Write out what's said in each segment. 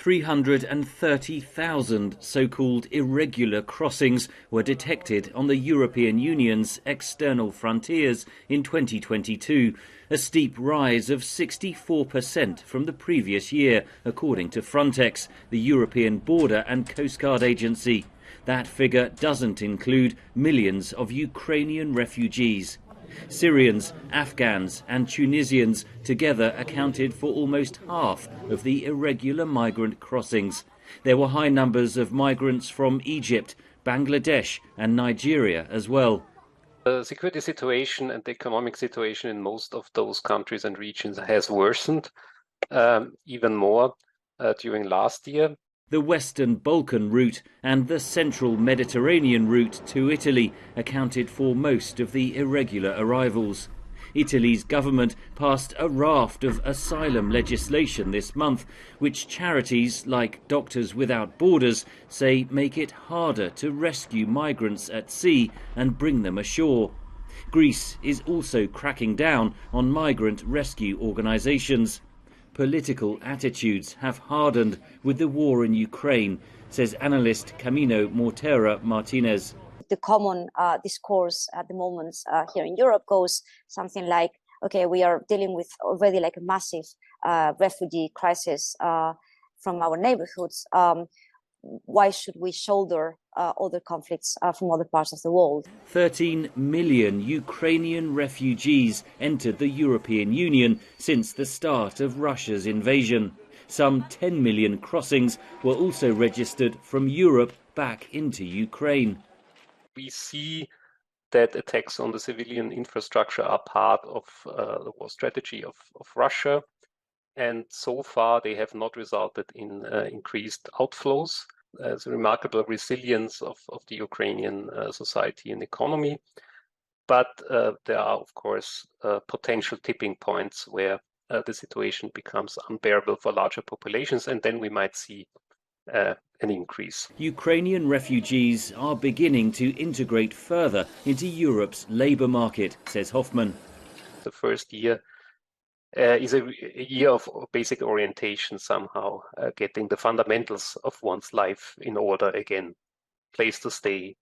330,000 so-called irregular crossings were detected on the European Union's external frontiers in 2022, a steep rise of 64% from the previous year, according to Frontex, the European Border and Coast Guard Agency. That figure doesn't include millions of Ukrainian refugees. Syrians, Afghans and Tunisians together accounted for almost half of the irregular migrant crossings. There were high numbers of migrants from Egypt, Bangladesh and Nigeria as well. The security situation and the economic situation in most of those countries and regions has worsened even more during last year. The Western Balkan route and the Central Mediterranean route to Italy accounted for most of the irregular arrivals. Italy's government passed a raft of asylum legislation this month, which charities like Doctors Without Borders say make it harder to rescue migrants at sea and bring them ashore. Greece is also cracking down on migrant rescue organisations. Political attitudes have hardened with the war in Ukraine, says analyst Camino Mortera Martinez. The common discourse at the moment here in Europe goes something like, okay, we are dealing with already like a massive refugee crisis from our neighborhoods. Why should we shoulder other conflicts from other parts of the world? 13 million Ukrainian refugees entered the European Union since the start of Russia's invasion. Some 10 million crossings were also registered from Europe back into Ukraine. We see that attacks on the civilian infrastructure are part of the war strategy of Russia. And so far, they have not resulted in increased outflows. There's a remarkable resilience of the Ukrainian society and economy. But there are, of course, potential tipping points where the situation becomes unbearable for larger populations, and then we might see an increase. Ukrainian refugees are beginning to integrate further into Europe's labour market, says Hoffman. The first year is a year of basic orientation somehow, getting the fundamentals of one's life in order again. Place to stay,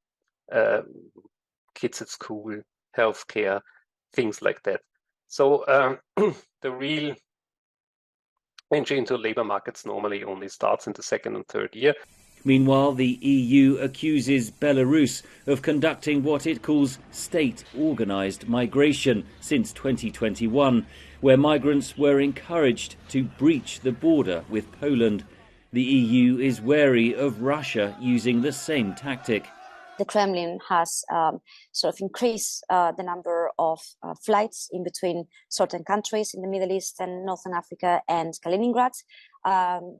kids at school, healthcare, things like that. So the real entry into labor markets normally only starts in the second and third year. Meanwhile, the EU accuses Belarus of conducting what it calls state-organised migration since 2021, where migrants were encouraged to breach the border with Poland. The EU is wary of Russia using the same tactic. The Kremlin has sort of increased the number of flights in between certain countries in the Middle East and Northern Africa and Kaliningrad,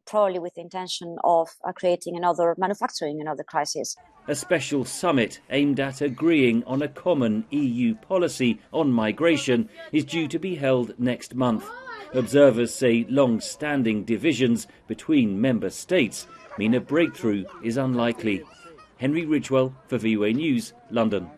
probably with the intention of creating manufacturing another crisis. A special summit aimed at agreeing on a common EU policy on migration is due to be held next month. Observers say long-standing divisions between member states mean a breakthrough is unlikely. Henry Ridgwell for VOA News, London.